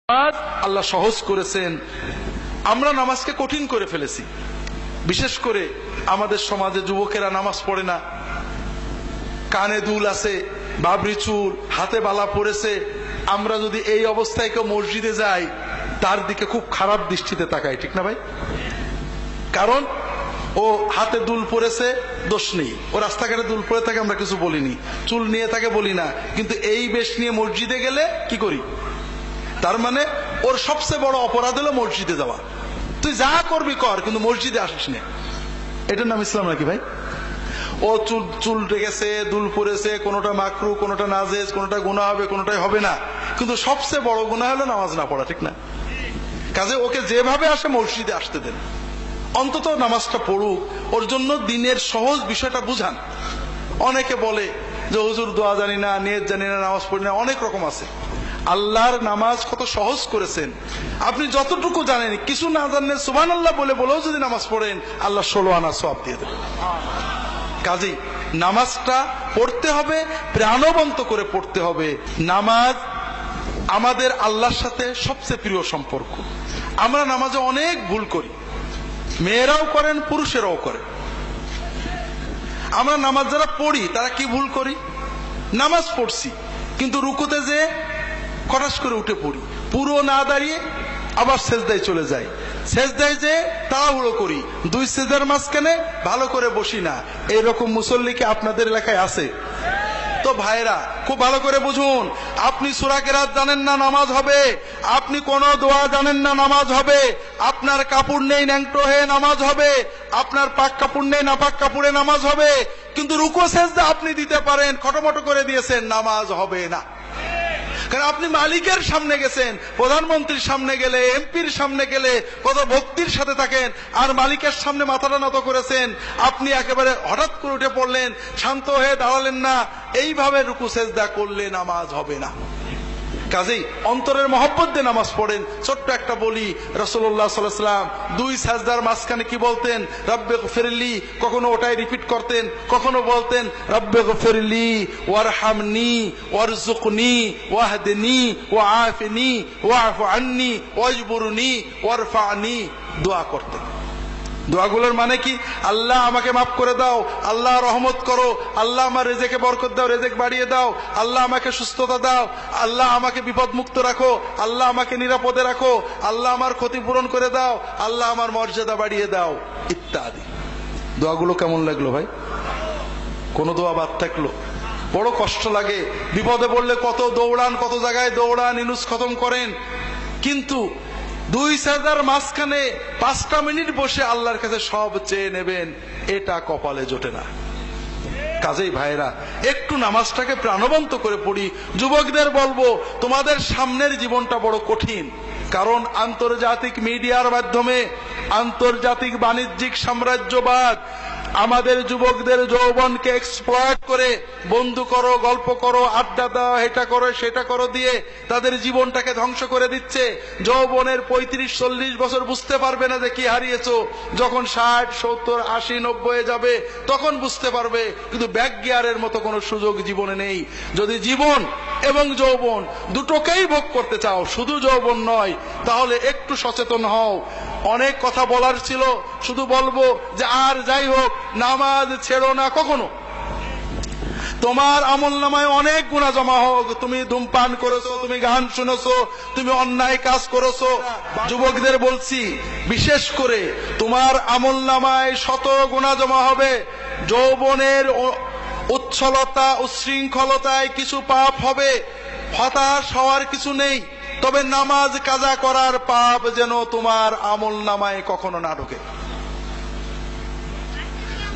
নামাজ আল্লাহ সহজ করেছেন, আমরা নামাজকে কঠিন করে ফেলেছি। বিশেষ করে আমাদের সমাজে যুবকেরা নামাজ পড়ে না, কানে দুল আছে, বাবরি চুল, হাতে বালা পড়েছে। আমরা যদি এই অবস্থায় কেউ মসজিদে যাই, তার দিকে খুব খারাপ দৃষ্টিতে তাকাই, ঠিক না ভাই? কারণ ও হাতে দুল পড়েছে, দোষ নেই। ও রাস্তাঘাটে দুল পড়ে থাকে, আমরা কিছু বলিনি, চুল নিয়ে থাকে বলি না, কিন্তু এই বেশ নিয়ে মসজিদে গেলে কি করি? তার মানে ওর সবচেয়ে বড় অপরাধ হলো মসজিদে যাওয়া। তুই যা করবি কর, কিন্তু মসজিদে আসিস না। এটার নাম ইসলাম নাকি ভাই? ও চুল রেখেছে, দুল পরেছে, কোনোটা মাকরু, কোনোটা নাজেজ, কোনোটা গুনাহ হবে, কোনোটাই হবে না, কিন্তু সবচেয়ে বড় গুনাহ হলো নামাজ না পড়া, ঠিক না? কাজে ওকে যেভাবে আসে মসজিদে আসতে দেন, অন্তত নামাজটা পড়ুক। ওর জন্য দিনের সহজ বিষয়টা বুঝান। অনেকে বলে যে হুজুর দোয়া জানি না, নিয়ত জানি না, নামাজ পড়ি না, অনেক রকম আছে। আল্লাহর নামাজ কত সহজ করেছেন। আপনি যতটুকু জানেন, কিছু না জানেন, সুবহানাল্লাহ বলেও যদি নামাজ পড়েন, আল্লাহ 16 আনা সওয়াব দিয়ে দেবেন। কাজেই নামাজটা পড়তে হবে, প্রাণবন্ত করে পড়তে হবে। নামাজ আমাদের আল্লাহর সাথে সবচেয়ে প্রিয় সম্পর্ক। আমরা নামাজে অনেক ভুল করি, মেয়েরাও করেন, পুরুষেরাও করে। আমরা নামাজ যারা পড়ি তারা কি ভুল করি? নামাজ পড়ছি, কিন্তু রুকুতে যে খটাস করে উঠে পড়ি, পুরো না দাঁড়িয়ে আবার সেজদায় চলে যাই। সেজদায় যে তাড়াহুড়ো করি, দুই সেজদার মাঝখানে ভালো করে বসি না। এইরকম মুসল্লি কি আপনাদের এলাকায় আছে? তো ভাইরা খুব ভালো করে বুঝুন, আপনি সূরা কেরাত জানেন না, নামাজ হবে। আপনি কোন দোয়া জানেন না, নামাজ হবে। আপনার কাপড় নেই, ন্যাংটো হয়ে নামাজ হবে। আপনার পাক কাপড় নেই, নাপাক কাপড়ে নামাজ হবে। কিন্তু রুকু সেজদা আপনি দিতে পারেন, খটোমটো করে দিয়েছেন, নামাজ হবে না। কারণ আপনি মালিকের সামনে গেছেন, প্রধানমন্ত্রীর সামনে গেলে, এমপির সামনে গেলে কত ভক্তির সাথে থাকেন, আর মালিকের সামনে মাথাটা নত করেছেন। আপনি একেবারে হঠাৎ করে উঠে পড়লেন, শান্ত হয়ে দাঁড়ালেন না, এইভাবে রুকু সেজদা করলে নামাজ হবে না। কাজেই অন্তরের মহব্বত দিয়ে নামাজ পড়েন। ছোট্ট একটা বলি, রাসূলুল্লাহ সাল্লাল্লাহু আলাইহি ওয়াসাল্লাম দুই সাজদার মাঝখানে কি বলতেন? রব্বিগফিরলি। কখনো ওটাই রিপিট করতেন, কখনো বলতেন রব্বিগফিরলি ওয়ারহামনি ওয়ারযুকনি ওয়াহদিনি ওয়াআফিনি ওয়াফু আন্নি ওয়াজবুরনি ওয়ারফানি। দোয়া করতেন। দোয়াগুলোর মানে কি? আল্লাহ আমাকে মাফ করে দাও, আল্লাহ রহমত করো, আল্লাহ আমার রেজেকে বরকত দাও, রেজেক বাড়িয়ে দাও, আল্লাহ আমাকে সুস্থতা দাও, আল্লাহ আমাকে বিপদ মুক্ত রাখো, আল্লাহ আমাকে নিরাপদে রাখো, আল্লাহ আমার ক্ষতিপূরণ করে দাও, আল্লাহ আমার মর্যাদা বাড়িয়ে দাও, ইত্যাদি। দোয়াগুলো কেমন লাগলো ভাই? কোন দোয়া বাদ থাকলো? বড় কষ্ট লাগে। বিপদে পড়লে কত দৌড়ান, কত জায়গায় দৌড়ান, ইনুস খতম করেন, কিন্তু দুই সাজদার মাঝখানে 5টা মিনিট বসে আল্লাহর কাছে সব চেয়ে নেবেন, এটা কপালে জোটে না। কাজেই ভাইরা একটু নামাজটাকে প্রাণবন্ত করে পড়ি। যুবকদের বলবো, তোমাদের সামনের জীবনটা বড় কঠিন। কারণ আন্তর্জাতিক মিডিয়ার মাধ্যমে, আন্তর্জাতিক বাণিজ্যিক সাম্রাজ্যবাদ আমাদের যুবকদের যৌবনকে এক্সপ্লয়েট করে বন্ধু করো, গল্প করো, আড্ডা দাও, এটা করো, সেটা করো দিয়ে তাদের জীবনটাকে ধ্বংস করে দিচ্ছে। যৌবনের 35-40 বছর বুঝতে পারবে না যে কি হারিয়েছো। যখন 60, 70, 80, 90 যাবে তখন বুঝতে পারবে। কিন্তু ব্যাক গিয়ারের মতো কোনো সুযোগ জীবনে নেই। যদি জীবন এবং যৌবন দুটোকেই ভোগ করতে চাও, শুধু যৌবন নয়, তাহলে একটু সচেতন হও। অনেক কথা বলার ছিল, শুধু বলবো যে আর যাই হোক, নামাজ ছেড়ো না কখনো। তোমার আমলনামায় অনেক গুনাহ জমা হোক, তুমি ধূমপান করেছো, তুমি গান শুনেছো, তুমি অন্যায় কাজ করেছো। যুবকদের বলছি, বিশেষ করে তোমার আমলনামায় শত গুনাহ জমা হবে। যৌবনের উচ্ছলতা, উচ্ছৃঙ্খলতায় কিছু পাপ হবে, হতাশ হওয়ার কিছু নেই। তবে নামাজ কাজা করার পাপ যেন তোমার আমলনামায় কখনো না ঢোকে।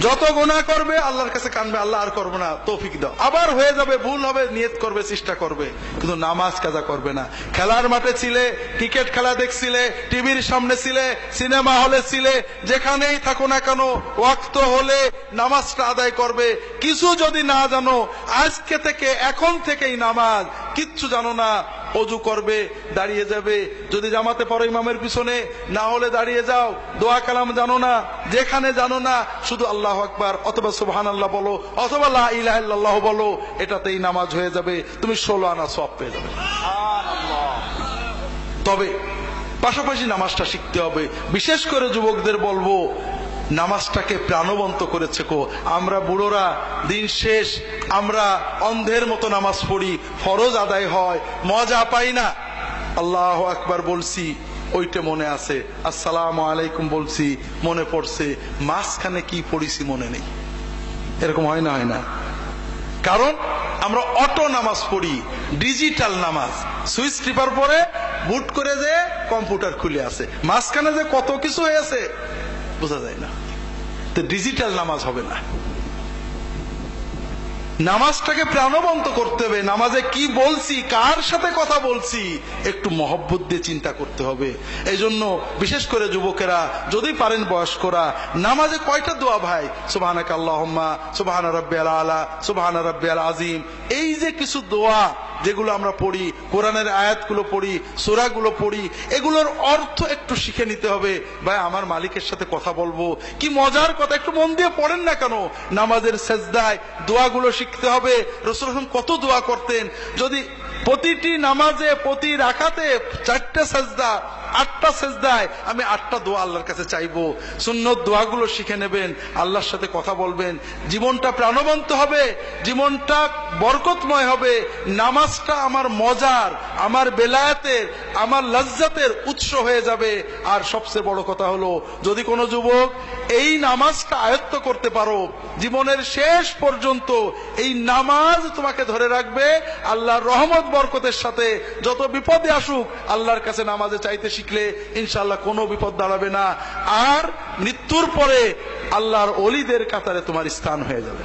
যত গুনাহ করবে আল্লাহর কাছে কানবে, আল্লাহ আর করবো না, তৌফিক দাও। আবার হয়ে যাবে, ভুল হবে, নিয়ত করবে, চেষ্টা করবে, কিন্তু নামাজ কাজা করবে না। খেলার মাঠে ছিলে, ক্রিকেট খেলা দেখছিলে, টিভির সামনে ছিলে, সিনেমা হলে ছিলে, যেখানেই থাকো না কেন, ওয়াক্ত হলে নামাজটা আদায় করবে। কিছু যদি না জানো, আজকে থেকে, এখন থেকেই নামাজ, কিচ্ছু জানো না, অজু করবে, দাঁড়িয়ে যাবে। যদি জামাতে পড়ো ইমামের পিছনে, না হলে দাঁড়িয়ে যাও। দোয়া কালাম জানো না, যেখানে জানো না, শুধু আল্লাহু আকবার অথবা সুবহানাল্লাহ বলো, অথবা লা ইলাহা ইল্লাল্লাহ বলো, এটাতেই নামাজ হয়ে যাবে। তুমি 16 আনা সওয়াব পেয়ে যাবে। তবে পাশাপাশি নামাজটা শিখতে হবে। বিশেষ করে যুবকদের বলবো, নামাজটাকে প্রাণবন্ত করেছে কো। আমরা বুড়োরা দিন শেষ আমরা অন্ধের মতো নামাজ পড়ি, ফরজ আদায় হয়, মজা পাই না। আল্লাহু আকবার বলছি, ওইটা মনে আছে, আসসালামু আলাইকুম বলছি মনে পড়ছে, মাঝখানে কি পড়িছি মনে নেই। এরকম হয় না? হয় না? কারণ আমরা অটো নামাজ পড়ি, ডিজিটাল নামাজ। সুইচ টিপার পরে বুট করে যে কম্পিউটার খুলে আছে, মাঝখানে যে কত কিছু হয়েছে বোঝা যায় না। তো ডিজিটাল নামাজ হবে না। নামাজটাকে প্রাণবন্ত করতে হবে। নামাজে কি বলছি, কার সাথে কথা বলছি, একটু মহব্বত দিয়ে চিন্তা করতে হবে। এই জন্য বিশেষ করে যুবকেরা, যদি পারেন বয়স্করা, নামাজে কয়টা দোয়া ভাই, সুবহানাকা আল্লাহুম্মা, সুবহানা রাব্বিয়াল আলা, সুবহানা রাব্বিয়াল আযীম, এই যে কিছু দোয়া যেগুলো আমরা পড়ি, কোরআনের আয়াতগুলো পড়ি, সূরাগুলো পড়ি, এগুলোর অর্থ একটু শিখে নিতে হবে। ভাই আমার মালিকের সাথে কথা বলবো, কি মজার কথা, একটু মন দিয়ে পড়েন না কেন? নামাজের সেজদায় দোয়াগুলো শিখতে হবে। রাসূলুল্লাহ কত দোয়া করতেন। যদি প্রতিটি নামাজে প্রতি রাকাতে 4টা সেজদা, 8টা সেজদায় আমি 8টা দোয়া আল্লাহর কাছে চাইবো। সুন্নত দোয়াগুলো শিখে নেবেন, আল্লাহর সাথে কথা বলবেন, জীবনটা প্রাণবন্ত হবে, জীবনটা বরকতময় হবে। নামাজটা আমার মজার, আমার বেলায়েতের, আমার লজ্জাতের উৎস হয়ে যাবে। আর সবচেয়ে বড় কথা হলো, যদি কোনো যুবক এই নামাজটা আয়ত্ত করতে পারো, জীবনের শেষ পর্যন্ত এই নামাজ তোমাকে ধরে রাখবে আল্লাহর রহমত বরকতের সাথে। যত বিপদে আসুক আল্লাহর কাছে নামাজে চাইতে শিখলে ইনশাআল্লাহ কোনো বিপদ দাঁড়াবে না। আর মৃত্যুর পরে আল্লাহর ওলিদের কাতারে তোমার স্থান হয়ে যাবে।